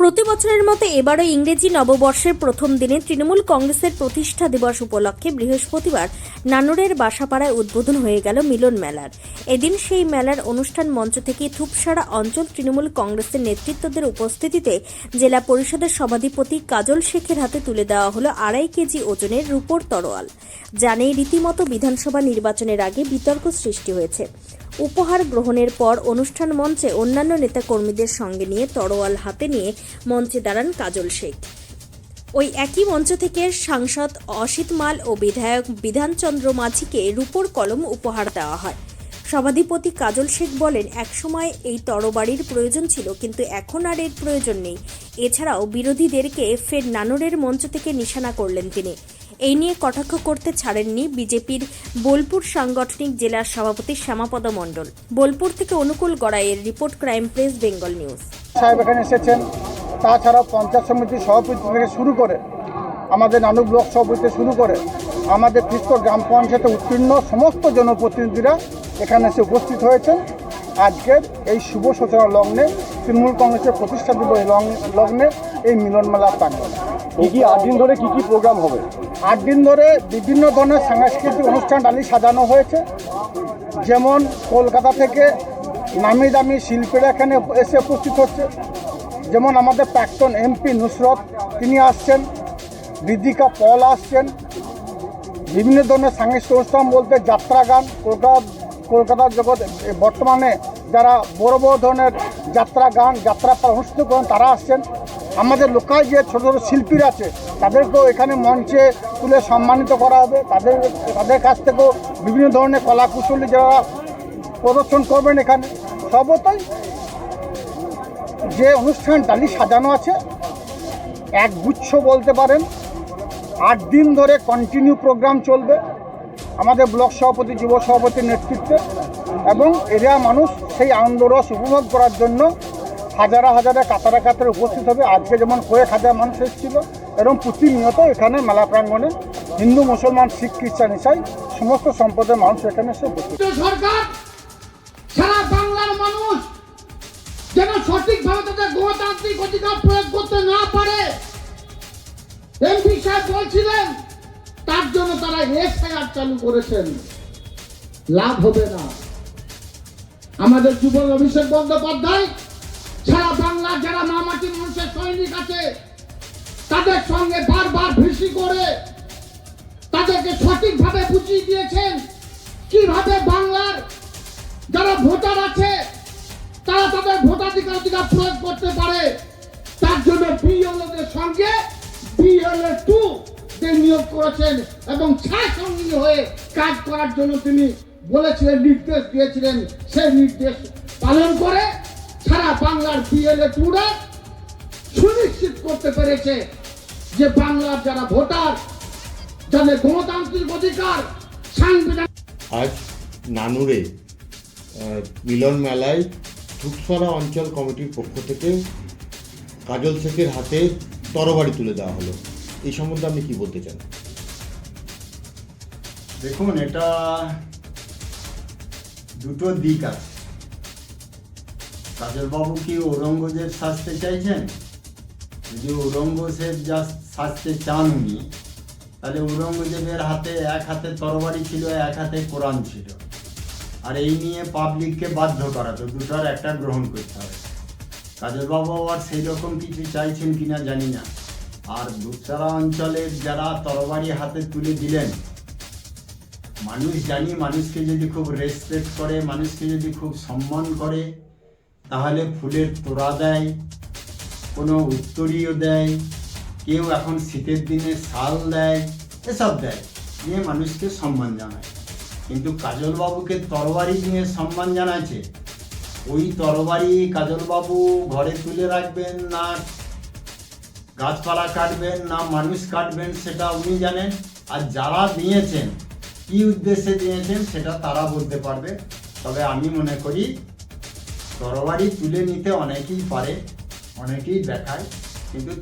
প্রতি বছরের মতো এবারও ইংরেজি নববর্ষের প্রথম দিনে তৃণমূল কংগ্রেসের প্রতিষ্ঠা দিবস উপলক্ষে বৃহস্পতিবার নানুরের বাসাপাড়ায় উদ্বোধন হয়ে গেল মিলন মেলার। এদিন সেই মেলার অনুষ্ঠান মঞ্চ থেকে ধূপসারা অঞ্চল তৃণমূল কংগ্রেসের নেতৃত্বদের উপস্থিতিতে জেলা পরিষদের সভাধিপতি কাজল শেখের হাতে তুলে দেওয়া হলো 2.5 কেজি ওজনের রূপোর তরোয়াল। জানেই রীতিমতো বিধানসভা নির্বাচনের আগে বিতর্ক সৃষ্টি হয়েছে। উপহার গ্রহণের পর অনুষ্ঠান মঞ্চে অন্যান্য নেতাকর্মীদের সঙ্গে নিয়ে তরোয়াল হাতে নিয়ে মঞ্চে দাঁড়ান কাজল শেখ। ওই একই মঞ্চ থেকে সাংসদ অসিত মাল ও বিধায়ক বিধানচন্দ্র মাঝিকে রূপোর কলম উপহার দেওয়া হয়। সভাধিপতি কাজল শেখ বলেন, একসময় এই তরবারির প্রয়োজন ছিল, কিন্তু এখন আর এর প্রয়োজন নেই। এছাড়াও বিরোধীদেরকে ফের নানুরের মঞ্চ থেকে নিশানা করলেন তিনি। এই নিয়ে কটাক্ষ করতে ছাড়েননি বিজেপির বোলপুর সাংগঠনিক জেলার সভাপতি শ্যামাপদ মণ্ডল। বোলপুর থেকে অনুকূল গড়াইয়ের report, crime press Bengal news. সাহেব এখানে এসেছেন, তাছাড়াও পঞ্চায়েত সমিতির সভাপতি থেকে শুরু করে আমাদের নানু ব্লক সভাপতি শুরু করে আমাদের ফিসকো গ্রাম পঞ্চায়েতে উত্তীর্ণ সমস্ত জনপ্রতিনিধিরা এখানে এসে উপস্থিত হয়েছেন। আজকের এই শুভ সূচনা লগ্নে তৃণমূল কংগ্রেসের প্রতিষ্ঠা দিবস লগ্নে এই মিলন মেলার প্রাঙ্গণে 8 দিন ধরে কি প্রোগ্রাম হবে? 8 দিন ধরে বিভিন্ন ধরনের সাংস্কৃতিক অনুষ্ঠান ডালি সাজানো হয়েছে। যেমন কলকাতা থেকে নামি দামি শিল্পীরা এখানে এসে উপস্থিত হচ্ছে। যেমন আমাদের প্রাক্তন এমপি নুসরত তিনি আসছেন, রিদিকা পল আসছেন। বিভিন্ন ধরনের সাংস্কৃতিক অনুষ্ঠান বলতে যাত্রা গান, কলকাতার জগৎ বর্তমানে যারা বড় বড় ধরনের যাত্রা গান যাত্রা অনুষ্ঠিত করেন তারা আসছেন। আমাদের লোকাল যে ছোটো ছোটো শিল্পীরা আছে তাদেরকেও এখানে মঞ্চে তুলে সম্মানিত করা হবে। তাদের কাছ থেকেও বিভিন্ন ধরনের কলাকুশলী যারা প্রদর্শন করবেন এখানে। সর্বতই যে অনুষ্ঠান ডালি সাজানো আছে একগুচ্ছ বলতে পারেন। 8 দিন ধরে কন্টিনিউ প্রোগ্রাম চলবে আমাদের ব্লক সভাপতি যুব সভাপতির নেতৃত্বে, এবং এরিয়া মানুষ সেই আনন্দরস উপভোগ করার জন্য হাজারে কাতারে উপস্থিত হবে। আজকে যেমন কয়েক হাজার মানুষ এসেছিল, এরকম প্রতিনিয়ত এখানে মেলা প্রাঙ্গণে হিন্দু মুসলমান শিখ খ্রিস্টান ইসাই সমস্ত সম্প্রদায়ের মানুষ এখানে এসে উপস্থিত। সরকার সারা বাংলার মানুষ যেন সঠিকভাবে তাদের গণতান্ত্রিক অধিকার প্রয়োগ করতে না পারে, এমপি সাহেব বলছিলেন, তার জন্য তারা এসআইআর চালু করেছেন। লাভ হবে না। আমাদের যুবক অভিষেক বন্দ্যোপাধ্যায় সারা বাংলার যারা মামাটি মানুষের সৈনিক আছে তাদের সঙ্গে বারবার ভিসি করে তাদেরকে সঠিকভাবে বুঝিয়ে দিয়েছেন কিভাবে বাংলার যারা ভোটার আছে তারা তাদের ভোটাধিকার প্রয়োগ করতে পারে। তার জন্য বিএলওদের সঙ্গে বিএলএ 2 নিয়োগ করেছেন এবং ছায়াসঙ্গী হয়ে কাজ করার জন্য তিনি বলেছিলেন, নির্দেশ দিয়েছিলেন। সেই নির্দেশ পালন করে সারা বাংলার বিএলএ 2রা সুনিশ্চিত করতে পেরেছে যে বাংলার যারা ভোটার যাদের গণতান্ত্রিক অধিকার সাংবিধানিক। আজ নানুরে মিলন মেলায় ধূপসারা অঞ্চল কমিটির পক্ষ থেকে কাজল শেখের হাতে তরবারি তুলে দেওয়া হলো। এই সম্বন্ধে আপনি কি বলতে চান? দেখুন, এটা দুটো দিক আছে। কাজলবাবু কি ঔরঙ্গজেব সাজতে চাইছেন? যদি ঔরঙ্গজেব যা সাজতে চান উনি, তাহলে ঔরঙ্গজেবের হাতে এক হাতে তরবারি ছিল, এক হাতে কোরআন ছিল, আর এই নিয়ে পাবলিককে বাধ্য করাতো দুটার একটা গ্রহণ করতে হবে। কাজলবাবু আর সেই রকম কিছু চাইছেন কিনা জানি না। আর ধূপসারা অঞ্চলের যারা তরবারি হাতে তুলে দিলেন, মানুষ জানি মানুষকে যদি খুব রেসপেক্ট করে, মানুষকে যদি খুব সম্মান করে, তাহলে ফুলের তোড়া দেয়, কোনো উত্তরীয় দেয়, কেউ এখন শীতের দিনে শাল দেয়, এসব দেয়, নিয়ে মানুষকে সম্মান জানায়। কিন্তু কাজলবাবুকে তরবারি নিয়ে সম্মান জানাচ্ছে। ওই তরবারি কাজলবাবু ঘরে তুলে রাখবেন না গাছপালা কাটবেন না মানুষ কাটবেন সেটা উনি জানেন। আর যারা দিয়েছেন কি উদ্দেশ্যে দিয়েছেন সেটা তারা বলতে পারবে। তবে আমি মনে করি তরবারি তুলে নিতে অনেকেই পারে, অনেকেই দেখায়, কিন্তু